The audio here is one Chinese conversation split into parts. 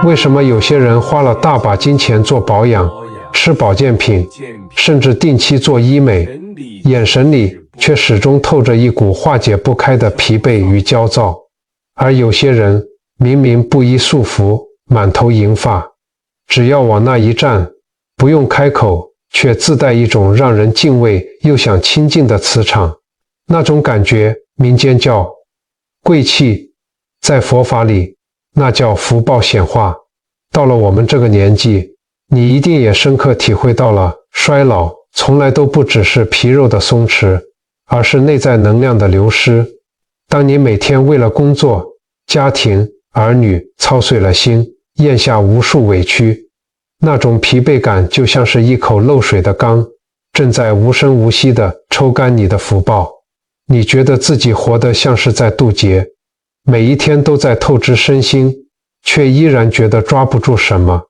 为什么有些人花了大把金钱做保养，吃保健品，甚至定期做医美，眼神里却始终透着一股化解不开的疲惫与焦躁？而有些人明明不依束缚，满头银发，只要往那一站，不用开口，却自带一种让人敬畏又想亲近的磁场。那种感觉，民间叫贵气，在佛法里，那叫福报显化。到了我们这个年纪，你一定也深刻体会到了，衰老从来都不只是皮肉的松弛，而是内在能量的流失。当你每天为了工作、家庭、儿女操碎了心，咽下无数委屈，那种疲惫感就像是一口漏水的缸，正在无声无息地抽干你的福报。你觉得自己活得像是在渡劫，每一天都在透支身心，却依然觉得抓不住什么。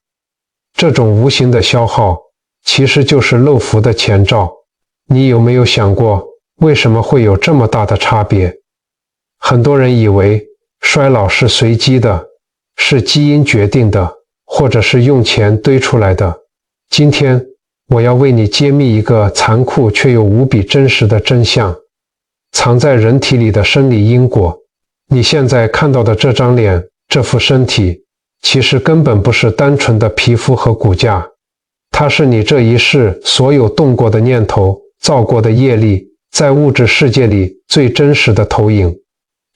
这种无形的消耗，其实就是漏福的前兆。你有没有想过，为什么会有这么大的差别？很多人以为衰老是随机的，是基因决定的，或者是用钱堆出来的。今天，我要为你揭秘一个残酷却又无比真实的真相，藏在人体里的生理因果。你现在看到的这张脸，这副身体，其实根本不是单纯的皮肤和骨架，它是你这一世所有动过的念头、造过的业力，在物质世界里最真实的投影。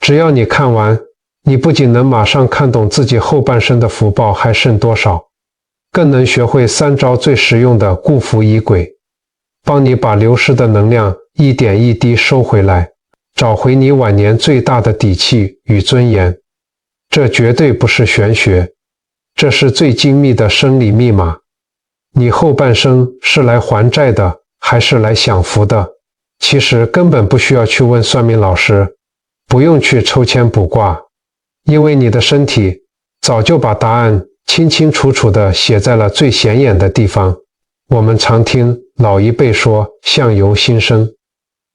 只要你看完，你不仅能马上看懂自己后半生的福报还剩多少，更能学会3招最实用的固福仪轨，帮你把流失的能量一点一滴收回来，找回你晚年最大的底气与尊严。这绝对不是玄学，这是最精密的生理密码。你后半生是来还债的，还是来享福的？其实根本不需要去问算命老师，不用去抽签卜卦，因为你的身体早就把答案清清楚楚地写在了最显眼的地方。我们常听老一辈说相由心生，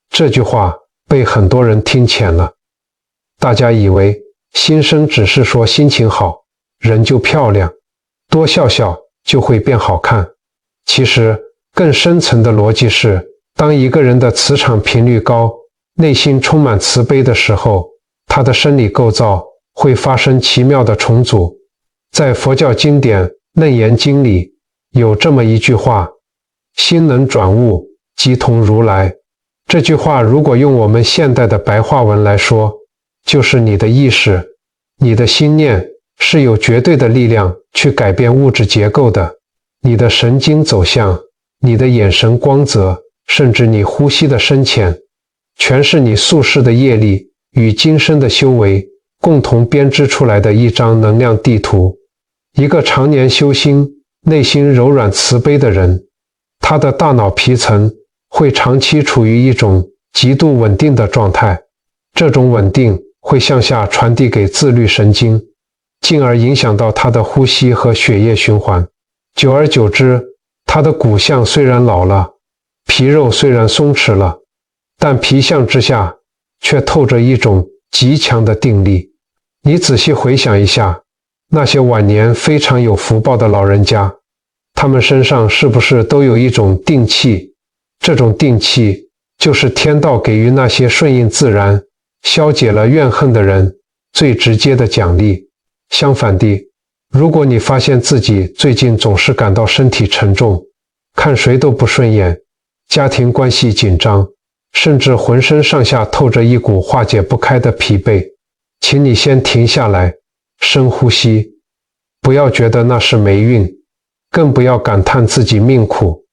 这句话被很多人听浅了。大家以为心生只是说心情好，人就漂亮，多笑笑就会变好看。其实更深层的逻辑是，当一个人的磁场频率高，内心充满慈悲的时候，他的生理构造会发生奇妙的重组。在佛教经典《楞严经》里有这么一句话：心能转物，即同如来。这句话如果用我们现代的白话文来说，就是你的意识，你的心念是有绝对的力量去改变物质结构的。你的神经走向，你的眼神光泽，甚至你呼吸的深浅，全是你宿世的业力与今生的修为共同编织出来的一张能量地图。一个常年修心、内心柔软慈悲的人，他的大脑皮层会长期处于一种极度稳定的状态，这种稳定会向下传递给自律神经，进而影响到他的呼吸和血液循环。久而久之，他的骨相虽然老了，皮肉虽然松弛了，但皮相之下却透着一种极强的定力。你仔细回想一下，那些晚年非常有福报的老人家，他们身上是不是都有一种定气？这种定气就是天道给予那些顺应自然、消解了怨恨的人最直接的奖励。相反地，如果你发现自己最近总是感到身体沉重，看谁都不顺眼，家庭关系紧张，甚至浑身上下透着一股化解不开的疲惫，请你先停下来，深呼吸，不要觉得那是霉运，更不要感叹自己命苦。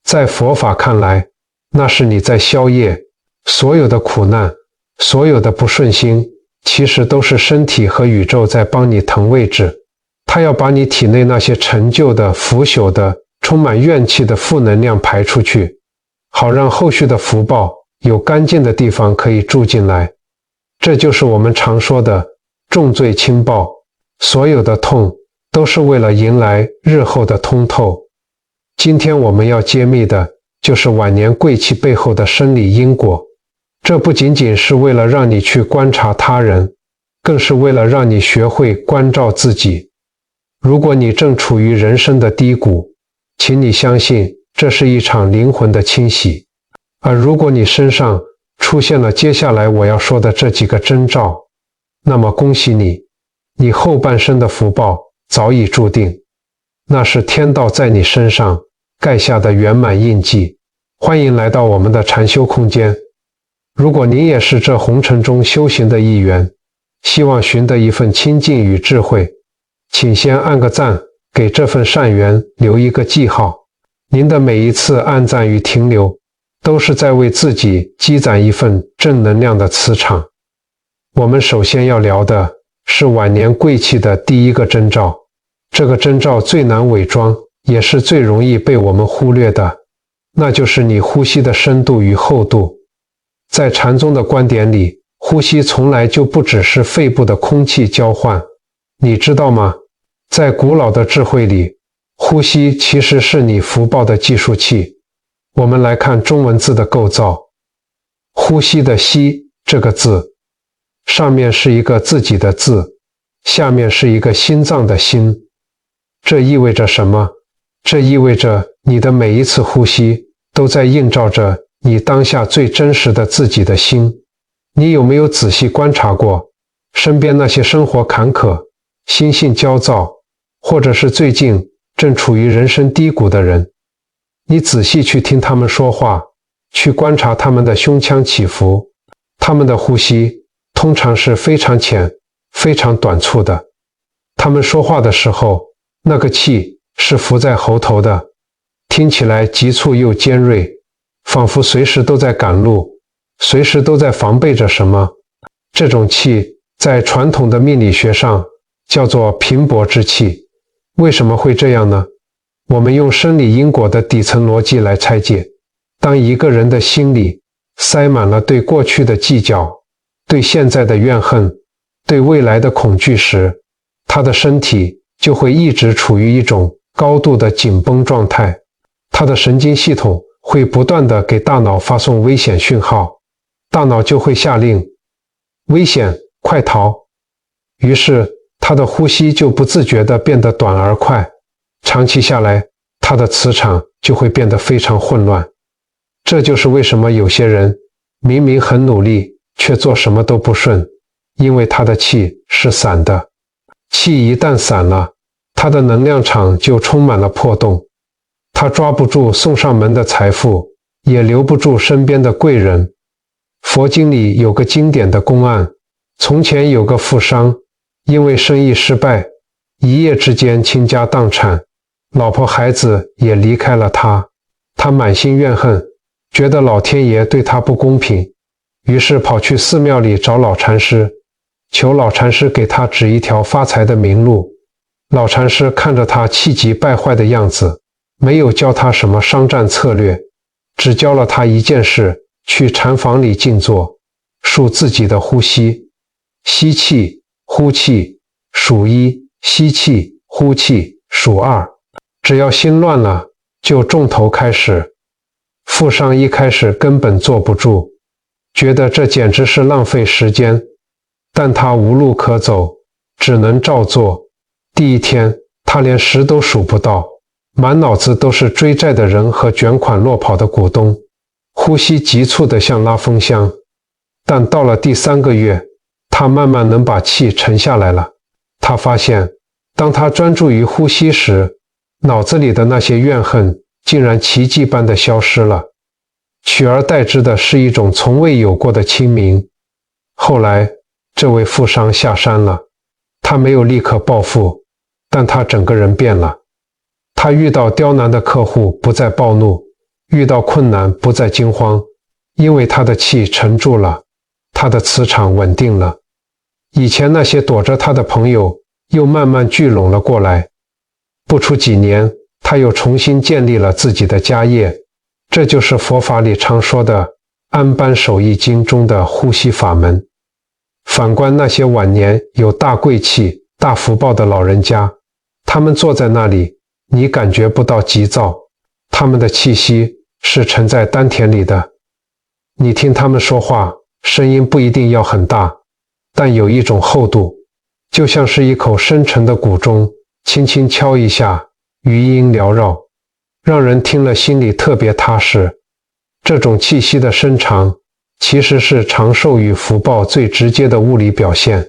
在佛法看来，那是你在消业，所有的苦难，所有的不顺心，其实都是身体和宇宙在帮你腾位置。它要把你体内那些陈旧的、腐朽的、充满怨气的负能量排出去，好让后续的福报有干净的地方可以住进来。这就是我们常说的重罪轻报，所有的痛都是为了迎来日后的通透。今天我们要揭秘的就是晚年贵气背后的生理因果，这不仅仅是为了让你去观察他人，更是为了让你学会关照自己。如果你正处于人生的低谷，请你相信这是一场灵魂的清洗。而如果你身上出现了接下来我要说的这几个征兆，那么恭喜你，你后半生的福报早已注定，那是天道在你身上盖下的圆满印记。欢迎来到我们的禅修空间。如果您也是这红尘中修行的一员，希望寻得一份清净与智慧，请先按个赞，给这份善缘留一个记号。您的每一次按赞与停留，都是在为自己积攒一份正能量的磁场。我们首先要聊的是晚年贵气的第一个征兆，这个征兆最难伪装，也是最容易被我们忽略的，那就是你呼吸的深度与厚度。在禅宗的观点里，呼吸从来就不只是肺部的空气交换，你知道吗？在古老的智慧里，呼吸其实是你福报的计数器。我们来看中文字的构造，呼吸的吸这个字，上面是一个自己的字，下面是一个心脏的心。这意味着什么？这意味着你的每一次呼吸都在映照着你当下最真实的自己的心。你有没有仔细观察过身边那些生活坎坷、心性焦躁，或者是最近正处于人生低谷的人？你仔细去听他们说话，去观察他们的胸腔起伏，他们的呼吸通常是非常浅、非常短促的。他们说话的时候，那个气是浮在喉头的，听起来急促又尖锐，仿佛随时都在赶路，随时都在防备着什么。这种气在传统的命理学上叫做平薄之气。为什么会这样呢？我们用生理因果的底层逻辑来拆解。当一个人的心里塞满了对过去的计较，对现在的怨恨，对未来的恐惧时，他的身体就会一直处于一种高度的紧绷状态，他的神经系统会不断地给大脑发送危险讯号，大脑就会下令危险，快逃。于是他的呼吸就不自觉地变得短而快，长期下来，他的磁场就会变得非常混乱。这就是为什么有些人明明很努力，却做什么都不顺，因为他的气是散的。气一旦散了，他的能量场就充满了破洞，他抓不住送上门的财富，也留不住身边的贵人。佛经里有个经典的公案，从前有个富商，因为生意失败，一夜之间倾家荡产，老婆孩子也离开了他。他满心怨恨，觉得老天爷对他不公平，于是跑去寺庙里找老禅师，求老禅师给他指一条发财的明路。老禅师看着他气急败坏的样子，没有教他什么商战策略，只教了他一件事，去禅房里静坐，数自己的呼吸，吸气，呼气，数1，吸气，呼气，数2。只要心乱了，就重头开始。富商一开始根本坐不住，觉得这简直是浪费时间，但他无路可走，只能照做。第一天，他连10都数不到，满脑子都是追债的人和卷款落跑的股东，呼吸急促得像拉风箱。但到了第3个月，他慢慢能把气沉下来了。他发现，当他专注于呼吸时，脑子里的那些怨恨竟然奇迹般地消失了，取而代之的是一种从未有过的清明。后来，这位富商下山了，他没有立刻暴富，但他整个人变了。他遇到刁难的客户不再暴怒，遇到困难不再惊慌，因为他的气沉住了，他的磁场稳定了。以前那些躲着他的朋友又慢慢聚拢了过来。不出几年，他又重新建立了自己的家业。这就是佛法里常说的安般守意经中的呼吸法门。反观那些晚年有大贵气、大福报的老人家，他们坐在那里，你感觉不到急躁，他们的气息是沉在丹田里的。你听他们说话，声音不一定要很大，但有一种厚度，就像是一口深沉的古钟，轻轻敲一下，余音缭绕，让人听了心里特别踏实。这种气息的伸长，其实是长寿与福报最直接的物理表现。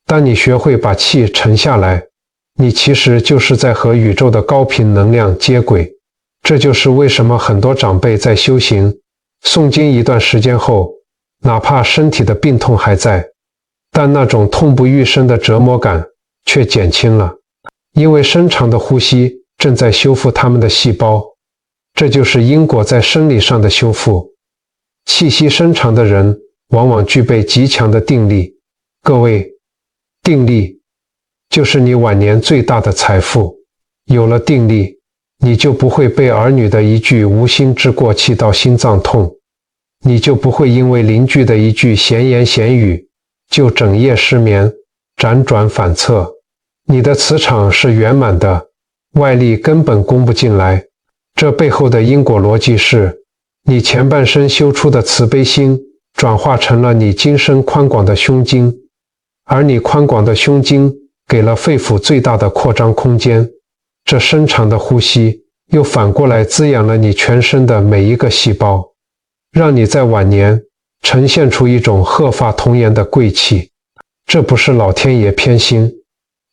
当你学会把气沉下来，你其实就是在和宇宙的高频能量接轨。这就是为什么很多长辈在修行、诵经一段时间后，哪怕身体的病痛还在，但那种痛不欲生的折磨感却减轻了，因为深长的呼吸正在修复他们的细胞。这就是因果在生理上的修复。气息深长的人往往具备极强的定力。各位，定力就是你晚年最大的财富。有了定力，你就不会被儿女的一句无心之过气到心脏痛，你就不会因为邻居的一句闲言闲语就整夜失眠，辗转反侧。你的磁场是圆满的，外力根本攻不进来。这背后的因果逻辑是，你前半生修出的慈悲心转化成了你今生宽广的胸襟，而你宽广的胸襟给了肺腑最大的扩张空间。这深长的呼吸又反过来滋养了你全身的每一个细胞，让你在晚年呈现出一种鹤发童颜的贵气。这不是老天爷偏心，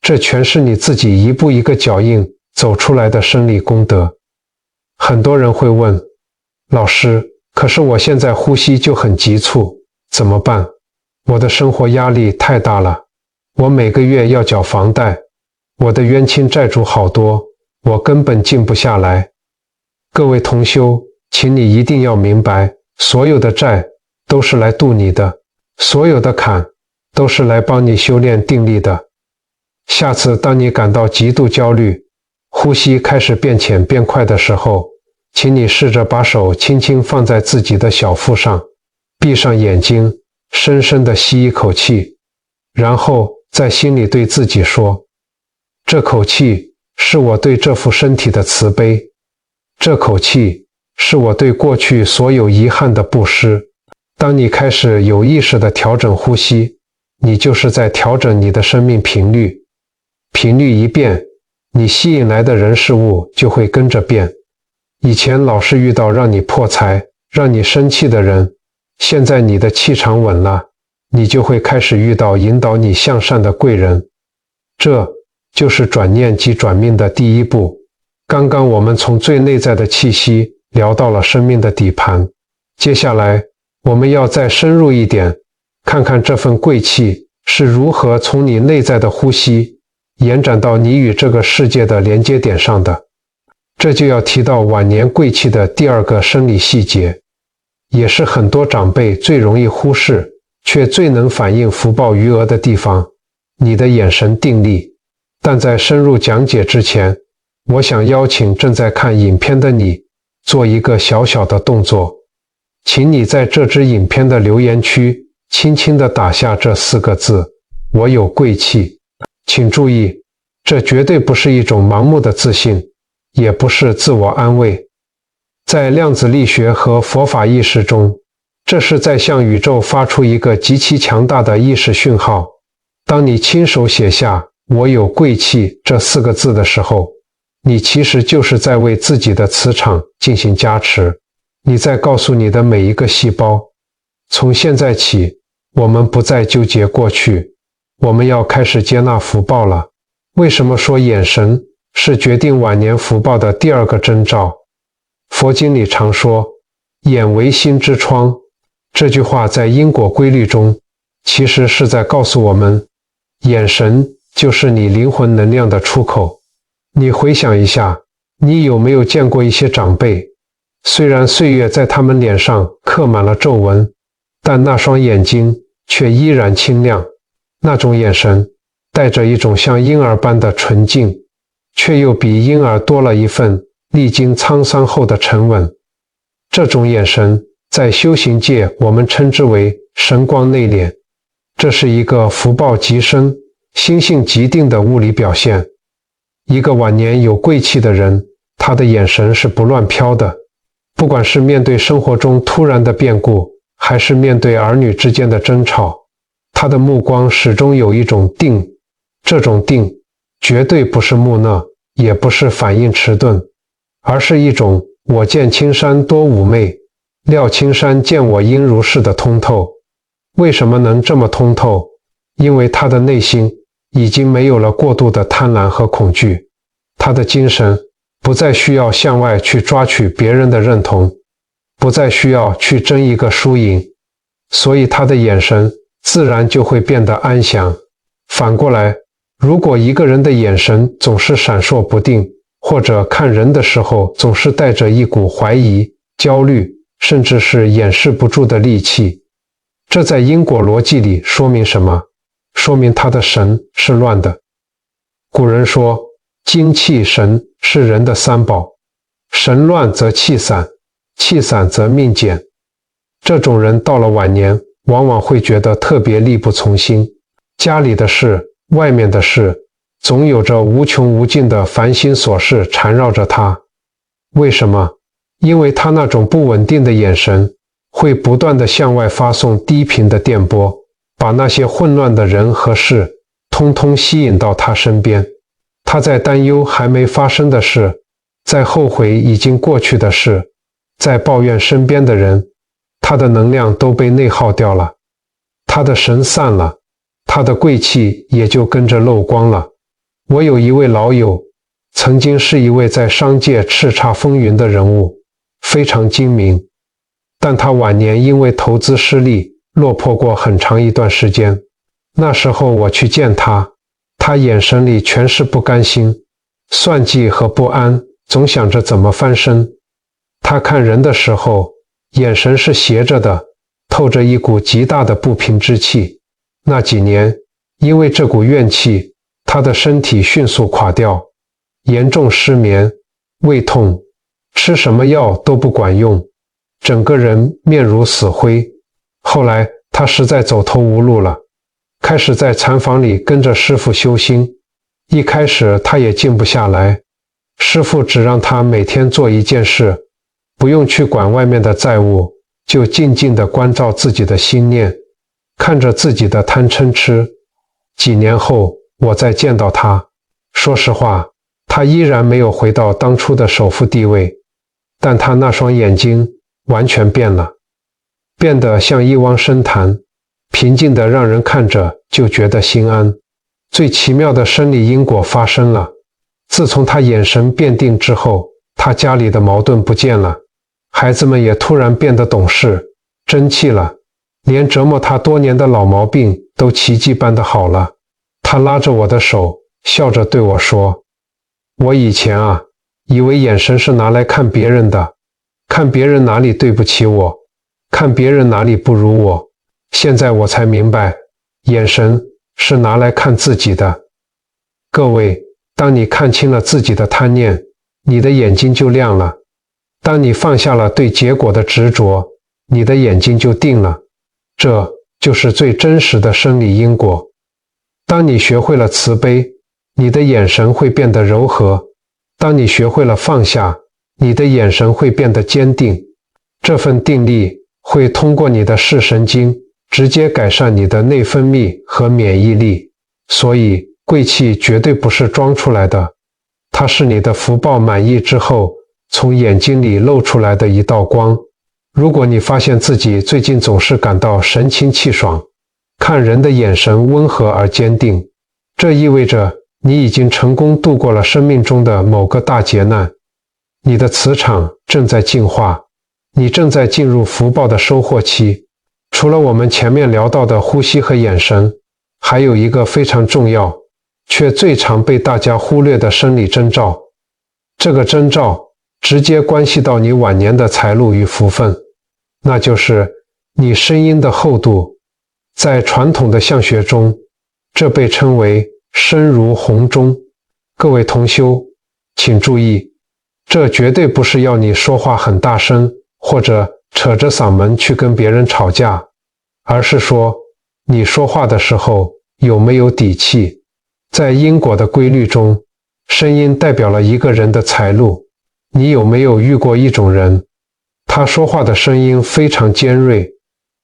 这全是你自己一步一个脚印走出来的生理功德。很多人会问，老师，可是我现在呼吸就很急促，怎么办？我的生活压力太大了，我每个月要缴房贷，我的冤亲债主好多，我根本静不下来。各位同修，请你一定要明白，所有的债都是来渡你的，所有的坎都是来帮你修炼定力的。下次当你感到极度焦虑，呼吸开始变浅变快的时候，请你试着把手轻轻放在自己的小腹上，闭上眼睛，深深地吸一口气，然后在心里对自己说，这口气是我对这副身体的慈悲，这口气是我对过去所有遗憾的布施。当你开始有意识地调整呼吸，你就是在调整你的生命频率。频率一变，你吸引来的人事物就会跟着变。以前老是遇到让你破财、让你生气的人，现在你的气场稳了，你就会开始遇到引导你向善的贵人。这就是转念即转命的第一步。刚刚我们从最内在的气息聊到了生命的底盘，接下来我们要再深入一点，看看这份贵气是如何从你内在的呼吸延展到你与这个世界的连接点上的。这就要提到晚年贵气的第二个生理细节，也是很多长辈最容易忽视，却最能反映福报余额的地方，你的眼神定力。但在深入讲解之前，我想邀请正在看影片的你做一个小小的动作，请你在这支影片的留言区轻轻地打下这4个字，我有贵气。请注意，这绝对不是一种盲目的自信，也不是自我安慰。在量子力学和佛法意识中，这是在向宇宙发出一个极其强大的意识讯号。当你亲手写下我有贵气这4个字的时候，你其实就是在为自己的磁场进行加持。你在告诉你的每一个细胞，从现在起，我们不再纠结过去，我们要开始接纳福报了。为什么说眼神是决定晚年福报的第2个征兆？佛经里常说，眼为心之窗。这句话在因果规律中，其实是在告诉我们，眼神就是你灵魂能量的出口。你回想一下，你有没有见过一些长辈，虽然岁月在他们脸上刻满了皱纹，但那双眼睛却依然清亮。那种眼神带着一种像婴儿般的纯净，却又比婴儿多了一份历经沧桑后的沉稳。这种眼神在修行界我们称之为神光内敛，这是一个福报极深、心性极定的物理表现。一个晚年有贵气的人，他的眼神是不乱飘的，不管是面对生活中突然的变故，还是面对儿女之间的争吵，他的目光始终有一种定。这种定绝对不是木讷，也不是反应迟钝，而是一种我见青山多妩媚，料青山见我应如是的通透。为什么能这么通透？因为他的内心已经没有了过度的贪婪和恐惧，他的精神不再需要向外去抓取别人的认同，不再需要去争一个输赢，所以他的眼神自然就会变得安详。反过来，如果一个人的眼神总是闪烁不定，或者看人的时候总是带着一股怀疑、焦虑，甚至是掩饰不住的戾气，这在因果逻辑里说明什么？说明他的神是乱的。古人说，精气神是人的三宝，神乱则气散，气散则命减。这种人到了晚年，往往会觉得特别力不从心，家里的事、外面的事，总有着无穷无尽的烦心琐事缠绕着他。为什么？因为他那种不稳定的眼神会不断地向外发送低频的电波，把那些混乱的人和事通通吸引到他身边。他在担忧还没发生的事，在后悔已经过去的事，在抱怨身边的人，他的能量都被内耗掉了，他的神散了，他的贵气也就跟着漏光了。我有一位老友，曾经是一位在商界叱咤风云的人物，非常精明，但他晚年因为投资失利，落魄过很长一段时间。那时候我去见他，他眼神里全是不甘心、算计和不安，总想着怎么翻身。他看人的时候，眼神是斜着的，透着一股极大的不平之气。那几年，因为这股怨气，他的身体迅速垮掉，严重失眠、胃痛，吃什么药都不管用，整个人面如死灰。后来他实在走投无路了，开始在禅房里跟着师父修心。一开始他也静不下来，师父只让他每天做一件事，不用去管外面的债务，就静静地关照自己的心念，看着自己的贪嗔痴。几年后我再见到他，说实话，他依然没有回到当初的首富地位，但他那双眼睛完全变了，变得像一汪深潭，平静的让人看着就觉得心安。最奇妙的生理因果发生了，自从他眼神变定之后，他家里的矛盾不见了，孩子们也突然变得懂事、争气了，连折磨他多年的老毛病都奇迹般的好了。他拉着我的手，笑着对我说，我以前以为眼神是拿来看别人的，看别人哪里对不起我，看别人哪里不如我，现在我才明白，眼神是拿来看自己的。各位，当你看清了自己的贪念，你的眼睛就亮了；当你放下了对结果的执着，你的眼睛就定了。这就是最真实的生理因果。当你学会了慈悲，你的眼神会变得柔和；当你学会了放下，你的眼神会变得坚定。这份定力会通过你的视神经直接改善你的内分泌和免疫力。所以贵气绝对不是装出来的，它是你的福报满溢之后从眼睛里露出来的一道光。如果你发现自己最近总是感到神清气爽，看人的眼神温和而坚定，这意味着你已经成功度过了生命中的某个大劫难，你的磁场正在进化，你正在进入福报的收获期。除了我们前面聊到的呼吸和眼神，还有一个非常重要却最常被大家忽略的生理征兆，这个征兆直接关系到你晚年的财路与福分，那就是你声音的厚度。在传统的相学中，这被称为声如洪钟。各位同修，请注意，这绝对不是要你说话很大声，或者扯着嗓门去跟别人吵架，而是说你说话的时候有没有底气。在因果的规律中，声音代表了一个人的财路。你有没有遇过一种人，他说话的声音非常尖锐、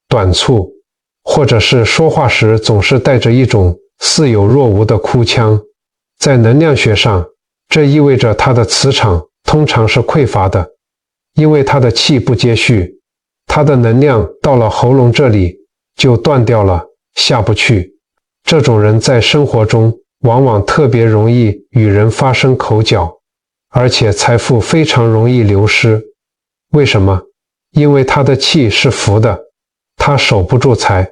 短促，或者是说话时总是带着一种似有若无的哭腔，在能量学上，这意味着它的磁场通常是匮乏的，因为它的气不接续，它的能量到了喉咙这里就断掉了，下不去。这种人在生活中往往特别容易与人发生口角，而且财富非常容易流失。为什么？因为他的气是浮的，他守不住财。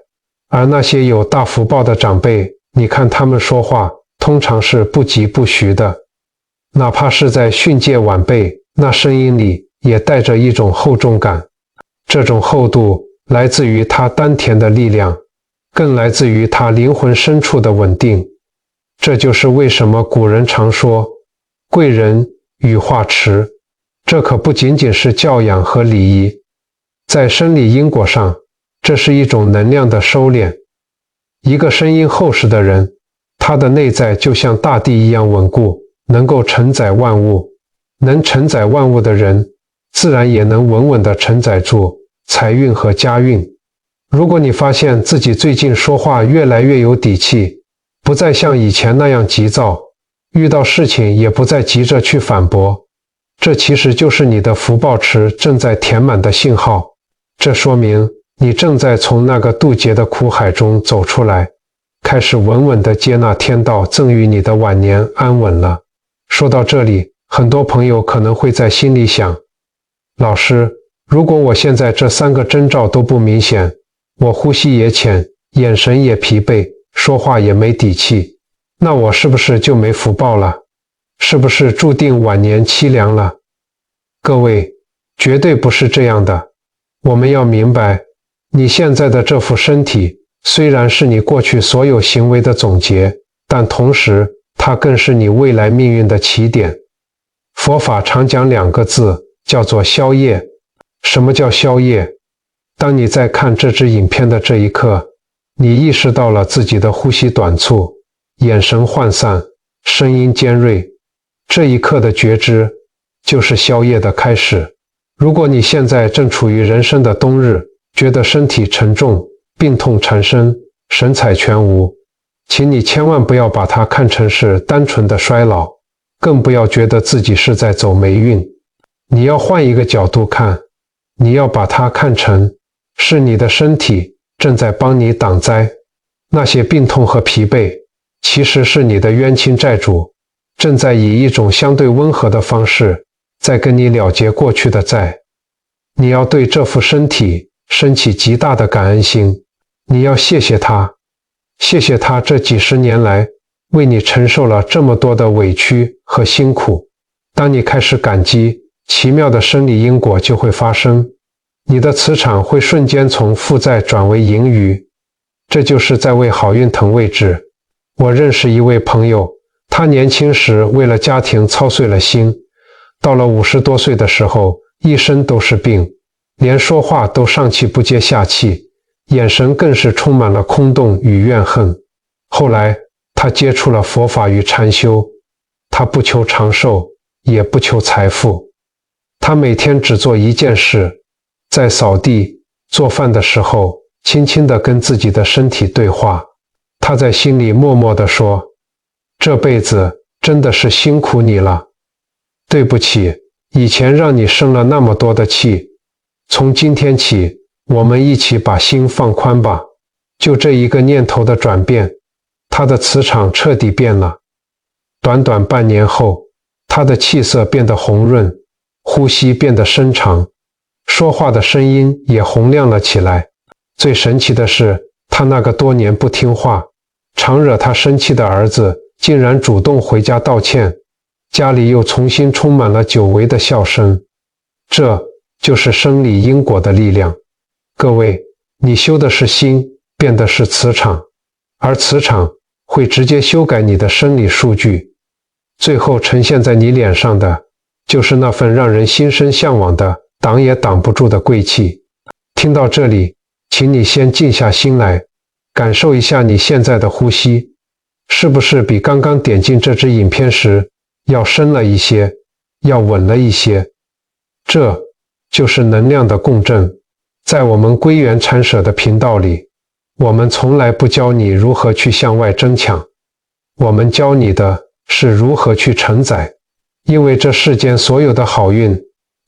而那些有大福报的长辈，你看他们说话通常是不疾不徐的，哪怕是在训诫晚辈，那声音里也带着一种厚重感。这种厚度来自于他丹田的力量，更来自于他灵魂深处的稳定。这就是为什么古人常说贵人语化迟，这可不仅仅是教养和礼仪，在生理因果上，这是一种能量的收敛。一个声音厚实的人，他的内在就像大地一样稳固，能够承载万物。能承载万物的人，自然也能稳稳地承载住财运和家运。如果你发现自己最近说话越来越有底气，不再像以前那样急躁，遇到事情也不再急着去反驳，这其实就是你的福报池正在填满的信号。这说明你正在从那个渡劫的苦海中走出来，开始稳稳地接纳天道赠予你的晚年安稳了。说到这里，很多朋友可能会在心里想，老师，如果我现在这3个征兆都不明显，我呼吸也浅，眼神也疲惫，说话也没底气，那我是不是就没福报了？是不是注定晚年凄凉了？各位，绝对不是这样的。我们要明白，你现在的这副身体虽然是你过去所有行为的总结，但同时它更是你未来命运的起点。佛法常讲2个字，叫做消业。什么叫消业？当你在看这支影片的这一刻，你意识到了自己的呼吸短促，眼神涣散，声音尖锐，这一刻的觉知就是消业的开始。如果你现在正处于人生的冬日，觉得身体沉重，病痛缠身，神采全无，请你千万不要把它看成是单纯的衰老，更不要觉得自己是在走霉运。你要换一个角度看，你要把它看成是你的身体正在帮你挡灾。那些病痛和疲惫，其实是你的冤亲债主正在以一种相对温和的方式在跟你了结过去的债。你要对这副身体升起极大的感恩心，你要谢谢他，谢谢他这几十年来为你承受了这么多的委屈和辛苦。当你开始感激，奇妙的生理因果就会发生，你的磁场会瞬间从负债转为盈余，这就是在为好运腾位置。我认识一位朋友，他年轻时为了家庭操碎了心，到了50多岁的时候，一身都是病，连说话都上气不接下气，眼神更是充满了空洞与怨恨。后来他接触了佛法与禅修，他不求长寿，也不求财富，他每天只做一件事，在扫地、做饭的时候，轻轻地跟自己的身体对话。他在心里默默地说，这辈子真的是辛苦你了，对不起，以前让你生了那么多的气，从今天起，我们一起把心放宽吧。就这一个念头的转变，他的磁场彻底变了。短短半年后，他的气色变得红润，呼吸变得深长，说话的声音也洪亮了起来。最神奇的是，他那个多年不听话，常惹他生气的儿子，竟然主动回家道歉，家里又重新充满了久违的笑声。这就是生理因果的力量。各位，你修的是心，变的是磁场，而磁场会直接修改你的生理数据，最后呈现在你脸上的，就是那份让人心生向往的、挡也挡不住的贵气。听到这里，请你先静下心来，感受一下你现在的呼吸，是不是比刚刚点进这支影片时要深了一些，要稳了一些？这就是能量的共振。在我们归元禅舍的频道里，我们从来不教你如何去向外争抢，我们教你的是如何去承载，因为这世间所有的好运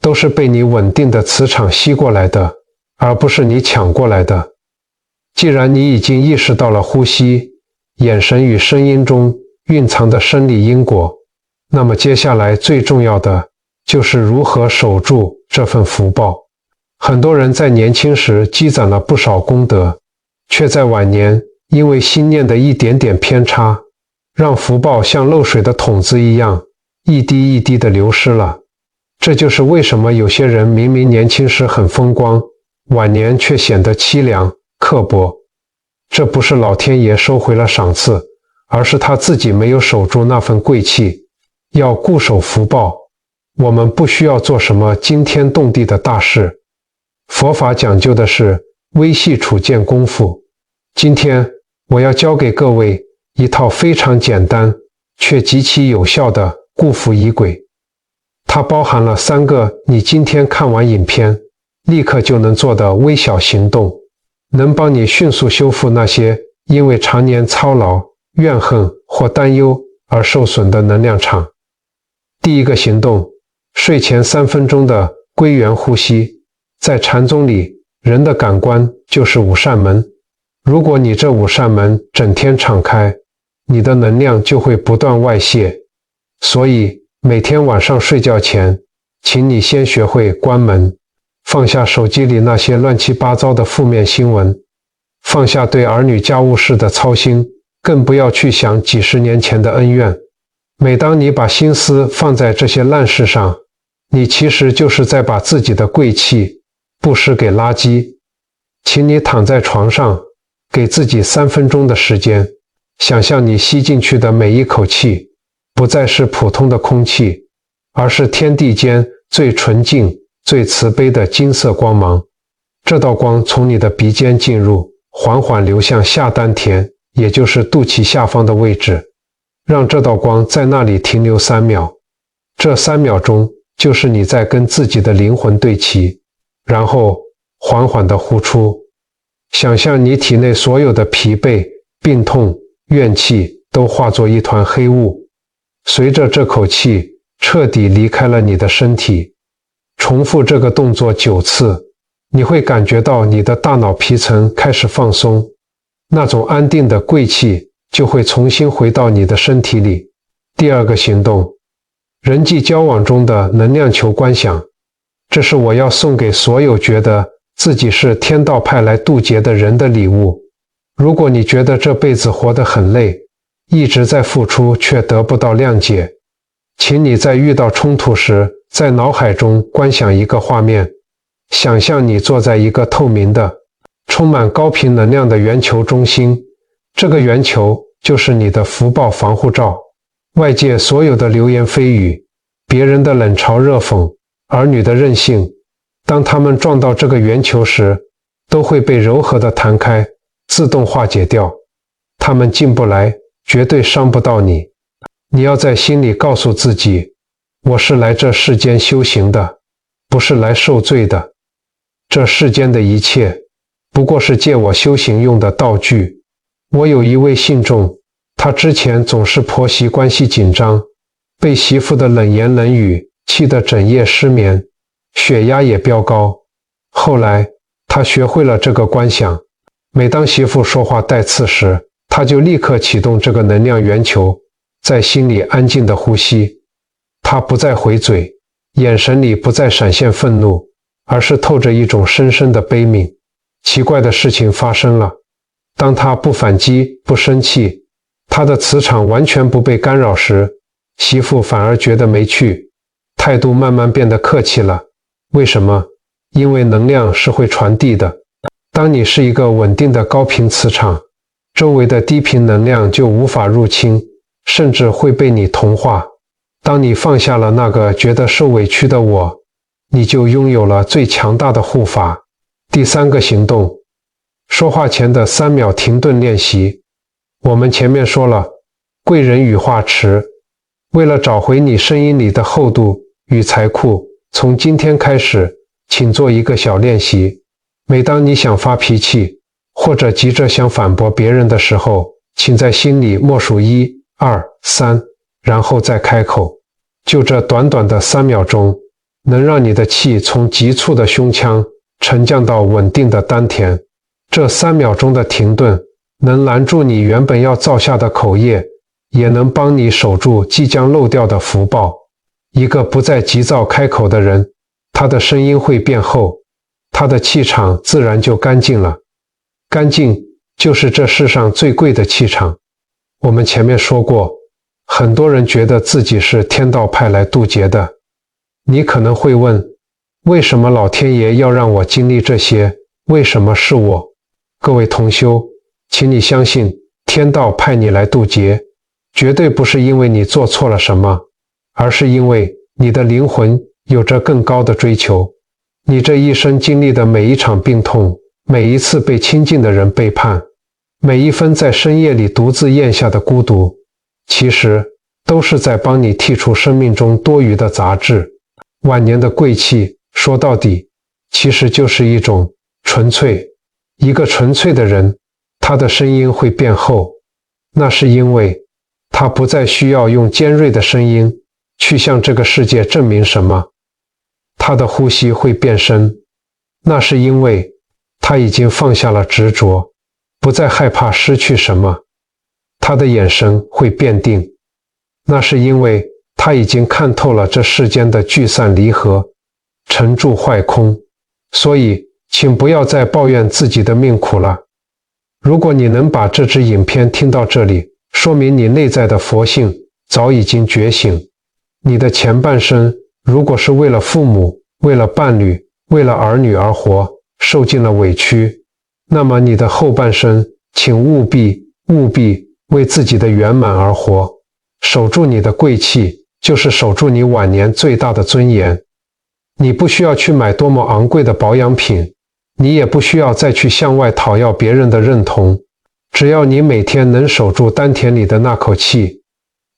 都是被你稳定的磁场吸过来的，而不是你抢过来的。既然你已经意识到了呼吸、眼神与声音中蕴藏的生理因果，那么接下来最重要的就是如何守住这份福报。很多人在年轻时积攒了不少功德，却在晚年因为心念的一点点偏差，让福报像漏水的桶子一样，一滴一滴地流失了。这就是为什么有些人明明年轻时很风光，晚年却显得凄凉刻薄。这不是老天爷收回了赏赐，而是他自己没有守住那份贵气。要固守福报，我们不需要做什么惊天动地的大事，佛法讲究的是微细处见功夫。今天我要教给各位一套非常简单却极其有效的固福仪轨，它包含了3个你今天看完影片立刻就能做的微小行动，能帮你迅速修复那些因为常年操劳、怨恨或担忧而受损的能量场。第一个行动，睡前3分钟的归元呼吸。在禅宗里，人的感官就是5扇门，如果你这5扇门整天敞开，你的能量就会不断外泄。所以每天晚上睡觉前，请你先学会关门，放下手机里那些乱七八糟的负面新闻，放下对儿女家务事的操心，更不要去想几十年前的恩怨。每当你把心思放在这些烂事上，你其实就是在把自己的贵气布施给垃圾。请你躺在床上，给自己3分钟的时间，想象你吸进去的每一口气不再是普通的空气，而是天地间最纯净、最慈悲的金色光芒。这道光从你的鼻尖进入，缓缓流向下丹田，也就是肚脐下方的位置，让这道光在那里停留3秒。这3秒钟就是你在跟自己的灵魂对齐，然后缓缓地呼出。想象你体内所有的疲惫、病痛、怨气都化作一团黑雾，随着这口气彻底离开了你的身体。重复这个动作9次，你会感觉到你的大脑皮层开始放松，那种安定的贵气就会重新回到你的身体里。第2个行动，人际交往中的能量球观想。这是我要送给所有觉得自己是天道派来渡劫的人的礼物。如果你觉得这辈子活得很累，一直在付出却得不到谅解，请你在遇到冲突时，在脑海中观想一个画面，想象你坐在一个透明的、充满高频能量的圆球中心，这个圆球就是你的福报防护罩。外界所有的流言蜚语、别人的冷嘲热讽、儿女的任性，当他们撞到这个圆球时，都会被柔和地弹开，自动化解掉。他们进不来，绝对伤不到你。你要在心里告诉自己，我是来这世间修行的，不是来受罪的。这世间的一切，不过是借我修行用的道具。我有一位信众，他之前总是婆媳关系紧张，被媳妇的冷言冷语气得整夜失眠，血压也飙高。后来他学会了这个观想，每当媳妇说话带刺时，他就立刻启动这个能量圆球，在心里安静地呼吸。他不再回嘴，眼神里不再闪现愤怒，而是透着一种深深的悲悯。奇怪的事情发生了，当他不反击、不生气，他的磁场完全不被干扰时，媳妇反而觉得没趣，态度慢慢变得客气了。为什么？因为能量是会传递的。当你是一个稳定的高频磁场，周围的低频能量就无法入侵，甚至会被你同化。当你放下了那个觉得受委屈的我，你就拥有了最强大的护法。第3个行动，说话前的3秒停顿练习。我们前面说了，贵人语化迟。为了找回你声音里的厚度与财库，从今天开始，请做一个小练习。每当你想发脾气，或者急着想反驳别人的时候，请在心里默数1、2、3，然后再开口。就这短短的3秒钟，能让你的气从急促的胸腔沉降到稳定的丹田。这3秒钟的停顿，能拦住你原本要造下的口业，也能帮你守住即将漏掉的福报。一个不再急躁开口的人，他的声音会变厚，他的气场自然就干净了。干净就是这世上最贵的气场。我们前面说过，很多人觉得自己是天道派来渡劫的。你可能会问，为什么老天爷要让我经历这些？为什么是我？各位同修，请你相信，天道派你来渡劫，绝对不是因为你做错了什么，而是因为你的灵魂有着更高的追求。你这一生经历的每一场病痛，每一次被亲近的人背叛，每一分在深夜里独自咽下的孤独，其实都是在帮你剔除生命中多余的杂质。晚年的贵气，说到底，其实就是一种纯粹。一个纯粹的人，他的声音会变厚，那是因为他不再需要用尖锐的声音去向这个世界证明什么。他的呼吸会变深，那是因为他已经放下了执着，不再害怕失去什么。他的眼神会变定，那是因为他已经看透了这世间的聚散离合、成住坏空。所以请不要再抱怨自己的命苦了。如果你能把这支影片听到这里，说明你内在的佛性早已经觉醒。你的前半生如果是为了父母、为了伴侣、为了儿女而活，受尽了委屈，那么你的后半生请务必为自己的圆满而活。守住你的贵气，就是守住你晚年最大的尊严。你不需要去买多么昂贵的保养品，你也不需要再去向外讨要别人的认同。只要你每天能守住丹田里的那口气，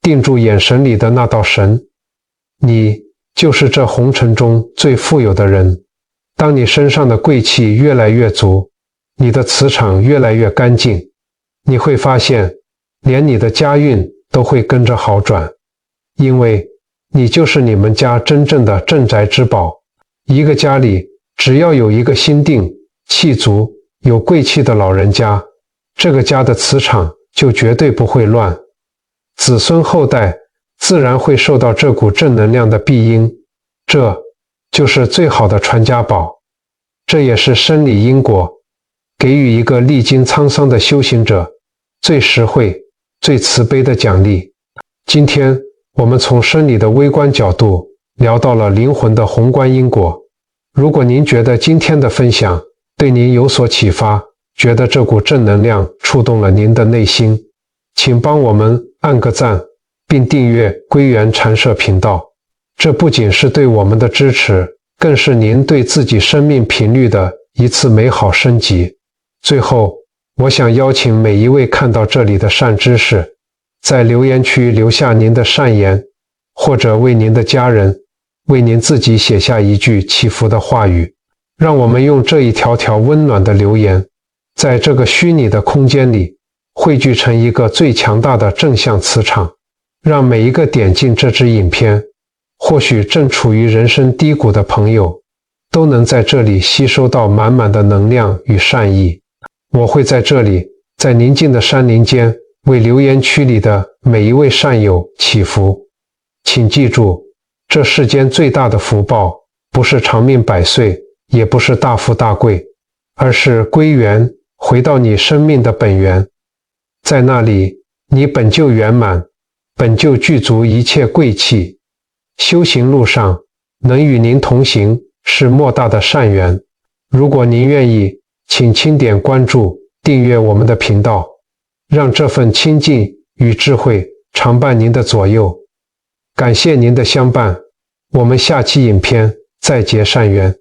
定住眼神里的那道神，你就是这红尘中最富有的人。当你身上的贵气越来越足，你的磁场越来越干净，你会发现连你的家运都会跟着好转，因为你就是你们家真正的镇宅之宝。一个家里只要有一个心定、气足、有贵气的老人家，这个家的磁场就绝对不会乱，子孙后代自然会受到这股正能量的庇荫。这就是最好的传家宝，这也是生理因果，给予一个历经沧桑的修行者最实惠、最慈悲的奖励。今天我们从生理的微观角度聊到了灵魂的宏观因果。如果您觉得今天的分享对您有所启发，觉得这股正能量触动了您的内心，请帮我们按个赞，并订阅归元禅社频道。这不仅是对我们的支持，更是您对自己生命频率的一次美好升级。最后，我想邀请每一位看到这里的善知识，在留言区留下您的善言，或者为您的家人、为您自己写下一句祈福的话语。让我们用这一条条温暖的留言，在这个虚拟的空间里汇聚成一个最强大的正向磁场，让每一个点进这支影片，或许正处于人生低谷的朋友，都能在这里吸收到满满的能量与善意。我会在这里，在宁静的山林间，为留言区里的每一位善友祈福。请记住，这世间最大的福报，不是长命百岁，也不是大富大贵，而是归元，回到你生命的本源。在那里，你本就圆满，本就具足一切贵气。修行路上，能与您同行，是莫大的善缘。如果您愿意，请轻点关注、订阅我们的频道，让这份清净与智慧常伴您的左右。感谢您的相伴，我们下期影片再结善缘。